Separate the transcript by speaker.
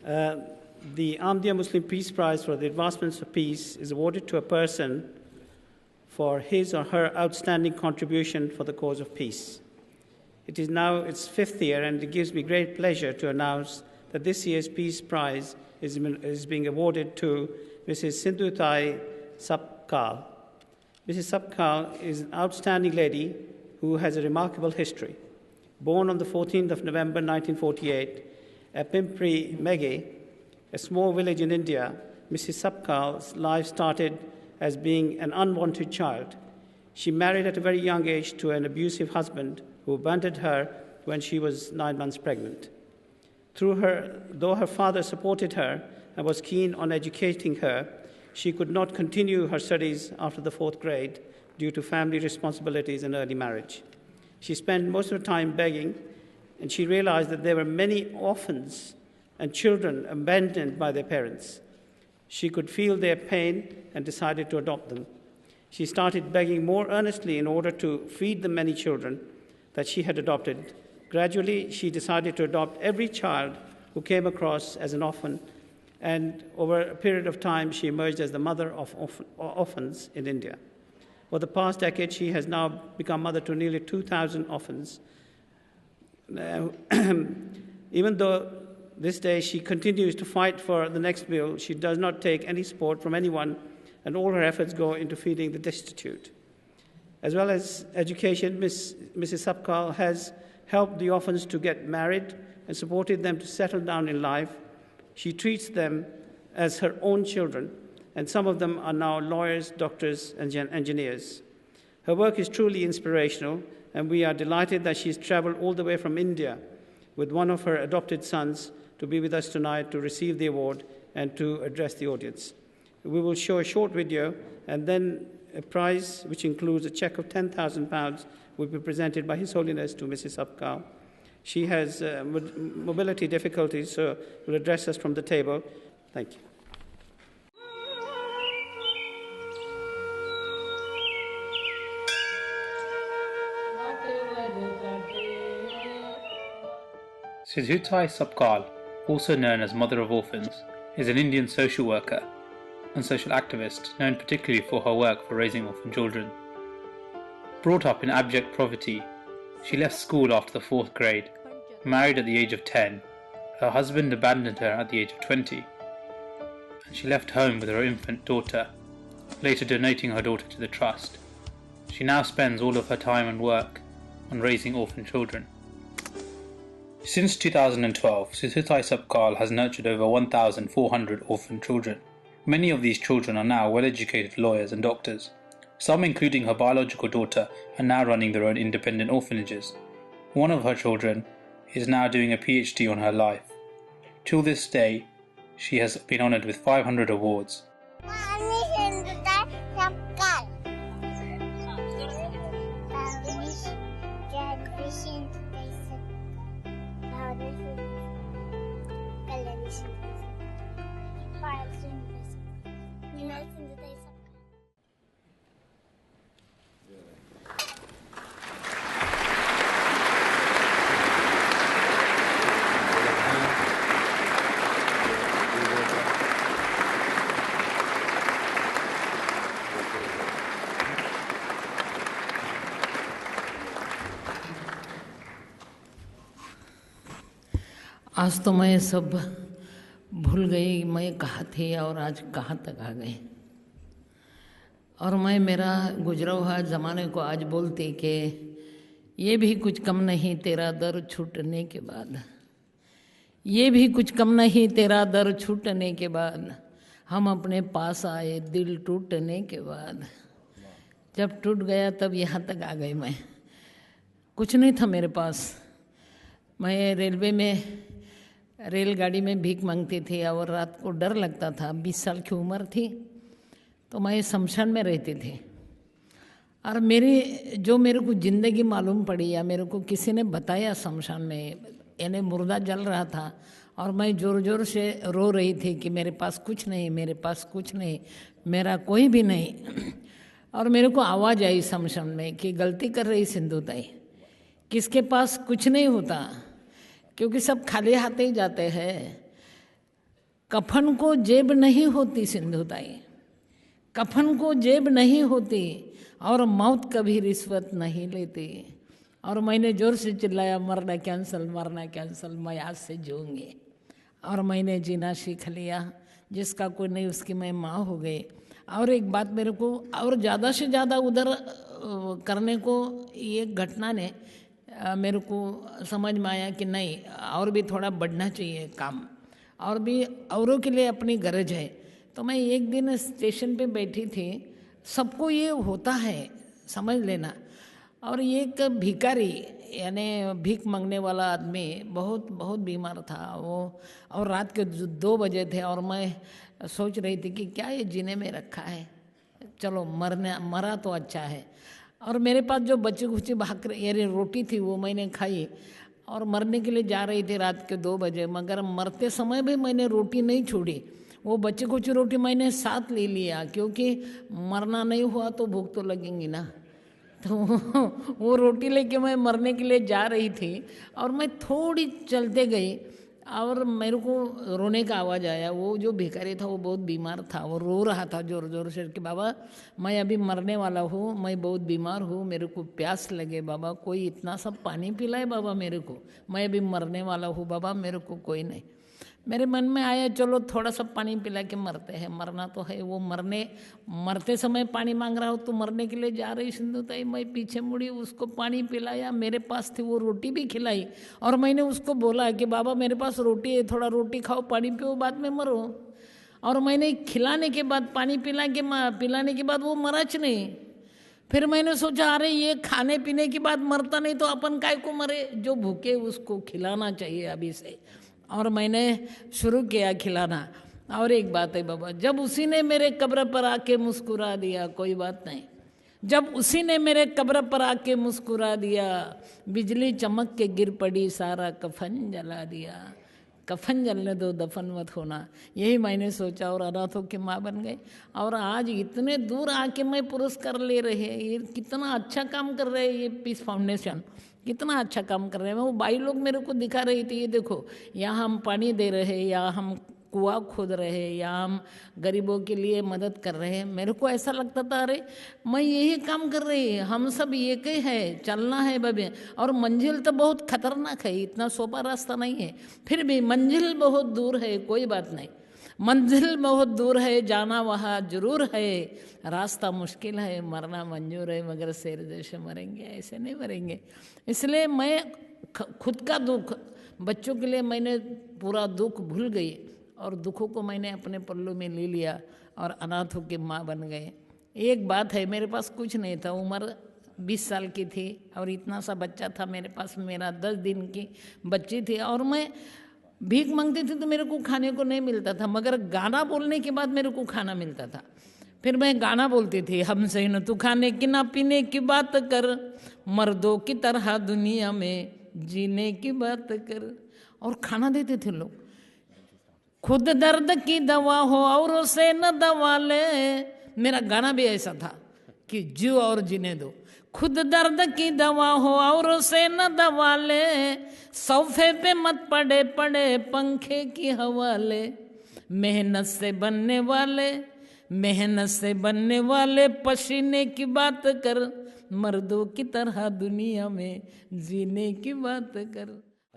Speaker 1: Uh, the Ahmadiyya Muslim Peace Prize for the Advancement of Peace is awarded to a person for his or her outstanding contribution for the cause of peace. It is now its 5th year, and it gives me great pleasure to announce that this year's Peace Prize is being awarded to Mrs. Sindhutai Sapkal. Mrs. Sapkal is an outstanding lady who has a remarkable history. Born on the 14th of November 1948 at Pimpri Meghe, a small village in India, Mrs. Sapkal's life started as being an unwanted child. She married at a very young age to an abusive husband who abandoned her when she was 9 months pregnant. Though her father supported her and was keen on educating her, she could not continue her studies after the 4th grade due to family responsibilities and early marriage. She spent most of her time begging, and she realized that there were many orphans and children abandoned by their parents. She could feel their pain and decided to adopt them. She started begging more earnestly in order to feed the many children that she had adopted. Gradually, she decided to adopt every child who came across as an orphan, and over a period of time, she emerged as the mother of orphans in India. For the past decade, she has now become mother to nearly 2,000 orphans. Even though this day she continues to fight for the next meal, she does not take any support from anyone, and all her efforts go into feeding the destitute. As well as education, Mrs. Sapkal has helped the orphans to get married and supported them to settle down in life. She treats them as her own children, and some of them are now lawyers, doctors, and engineers. Her work is truly inspirational, and we are delighted that she's traveled all the way from India with one of her adopted sons to be with us tonight to receive the award and to address the audience. We will show a short video, and then a prize, which includes a cheque of £10,000, will be presented by His Holiness to Mrs. Sapkal. She has mobility difficulties, so will address us from the table. Thank you.
Speaker 2: Sindhutai Sapkal, also known as Mother of Orphans, is an Indian social worker and social activist known particularly for her work for raising orphan children. Brought up in abject poverty, she left school after the 4th grade, married at the age of 10. Her husband abandoned her at the age of 20, and she left home with her infant daughter, later donating her daughter to the trust. She now spends all of her time and work on raising orphan children. Since 2012, Sindhutai Sapkal has nurtured over 1,400 orphan children. Many of these children are now well-educated lawyers and doctors. Some, including her biological daughter, are now running their own independent orphanages. One of her children is now doing a PhD on her life. Till this day, she has been honoured with 500 awards.
Speaker 3: आज तो मैं सब भूल गई, मैं कहाँ थी और आज कहाँ तक आ गई। और मैं मेरा गुजरा हुआ ज़माने को आज बोलती कि ये भी कुछ कम नहीं तेरा दर छूटने के बाद, ये भी कुछ कम नहीं तेरा दर छूटने के बाद, हम अपने पास आए दिल टूटने के बाद। जब टूट गया तब यहाँ तक आ गई मैं। कुछ नहीं था मेरे पास। मैं रेलवे में रेलगाड़ी में भीख मांगती थी और रात को डर लगता था। 20 साल की उम्र थी तो मैं शमशान में रहती थी। और मेरे को ज़िंदगी मालूम पड़ी या मेरे को किसी ने बताया, शमशान में यानी मुर्दा जल रहा था और मैं ज़ोर ज़ोर से रो रही थी कि मेरे पास कुछ नहीं, मेरे पास कुछ नहीं, मेरा कोई भी नहीं। और मेरे को आवाज़ आई शमशान में कि गलती कर रही सिंधुताई, किसके पास कुछ नहीं होता, क्योंकि सब खाली हाथ ही जाते हैं। कफन को जेब नहीं होती सिंधुताई, कफन को जेब नहीं होती, और मौत कभी रिश्वत नहीं लेती। और मैंने जोर से चिल्लाया, मरना कैंसल, मरना कैंसल, मैं आज से जीऊँगी। और मैंने जीना सीख लिया। जिसका कोई नहीं उसकी मैं माँ हो गई। और एक बात मेरे को और ज़्यादा से ज़्यादा उधर करने को ये घटना ने मेरे को समझ में आया कि नहीं, और भी थोड़ा बढ़ना चाहिए काम, और भी औरों के लिए अपनी गरज है। तो मैं एक दिन स्टेशन पे बैठी थी, सबको ये होता है, समझ लेना। और एक भिखारी यानी भीख मांगने वाला आदमी बहुत बहुत बीमार था वो, और रात के 2 बजे थे, और मैं सोच रही थी कि क्या ये जीने में रखा है, चलो मरा तो अच्छा है। और मेरे पास जो बची खुची भाकर रोटी थी वो मैंने खाई, और मरने के लिए जा रही थी रात के 2 बजे, मगर मरते समय भी मैंने रोटी नहीं छोड़ी। वो बची खुची रोटी मैंने साथ ले लिया, क्योंकि मरना नहीं हुआ तो भूख तो लगेंगी ना। तो वो रोटी लेके मैं मरने के लिए जा रही थी, और मैं थोड़ी चलते गई, और मेरे को रोने का आवाज़ आया। वो जो भिखारी था वो बहुत बीमार था, वो रो रहा था ज़ोर ज़ोर से कि बाबा मैं अभी मरने वाला हूँ, मैं बहुत बीमार हूँ, मेरे को प्यास लगे बाबा, कोई इतना सब पानी पिलाए बाबा मेरे को, मैं अभी मरने वाला हूँ बाबा, मेरे को कोई नहीं। मेरे मन में आया चलो थोड़ा सा पानी पिला के मरते हैं, मरना तो है। वो मरते समय पानी मांग रहा हो तो मरने के लिए जा रही सिंधुताई, मैं पीछे मुड़ी, उसको पानी पिलाया, मेरे पास थी वो रोटी भी खिलाई, और मैंने उसको बोला कि बाबा मेरे पास रोटी है, थोड़ा रोटी खाओ, पानी पियो, बाद में मरो। और मैंने खिलाने के बाद, पानी पिलाने के बाद वो मराच नहीं। फिर मैंने सोचा अरे ये खाने पीने के बाद मरता नहीं तो अपन काय को मरे, जो भूखे उसको खिलाना चाहिए अभी से। और मैंने शुरू किया खिलाना। और एक बात है बाबा, जब उसी ने मेरे कब्र पर आके मुस्कुरा दिया, कोई बात नहीं, जब उसी ने मेरे कब्र पर आके मुस्कुरा दिया, बिजली चमक के गिर पड़ी, सारा कफन जला दिया। कफन जलने दो, दफन मत होना, यही मैंने सोचा, और अनाथों की माँ बन गई। और आज इतने दूर आके मैं पुरस्कार ले रहे हैं, ये कितना अच्छा काम कर रहे हैं, ये पीस फाउंडेशन कितना अच्छा काम कर रहे हैं। वो भाई लोग मेरे को दिखा रही थी, ये देखो यहाँ हम पानी दे रहे हैं, या हम कुआं खोद रहे हैं, या हम गरीबों के लिए मदद कर रहे हैं। मेरे को ऐसा लगता था अरे मैं यही काम कर रही है, हम सब एक ही है, चलना है बबे। और मंजिल तो बहुत खतरनाक है, इतना सोपा रास्ता नहीं है, फिर भी मंजिल बहुत दूर है, कोई बात नहीं, मंजिल बहुत दूर है, जाना वहाँ जरूर है, रास्ता मुश्किल है, मरना मंजूर है, मगर शेर जैसे मरेंगे, ऐसे नहीं मरेंगे। इसलिए मैं खुद का दुख, बच्चों के लिए मैंने पूरा दुख भूल गई, और दुखों को मैंने अपने पल्लू में ले लिया, और अनाथों की माँ बन गए। एक बात है, मेरे पास कुछ नहीं था, उम्र 20 साल की थी, और इतना सा बच्चा था मेरे पास, मेरा 10 दिन की बच्ची थी, और मैं भीख मांगती थी तो मेरे को खाने को नहीं मिलता था, मगर गाना बोलने के बाद मेरे को खाना मिलता था। फिर मैं गाना बोलती थी, हमसे न तू खाने की ना पीने की बात कर, मर्दों की तरह दुनिया में जीने की बात कर। और खाना देते थे लोग। खुद दर्द की दवा हो और उसे न दवा ले, मेरा गाना भी ऐसा था कि जियो और जीने दो। खुद दर्द की दवा हो और उसे न दवा ले, सोफे पे मत पड़े पड़े पंखे की हवाले, मेहनत से बनने वाले पसीने की बात कर, मर्दों की तरह दुनिया में जीने की बात कर।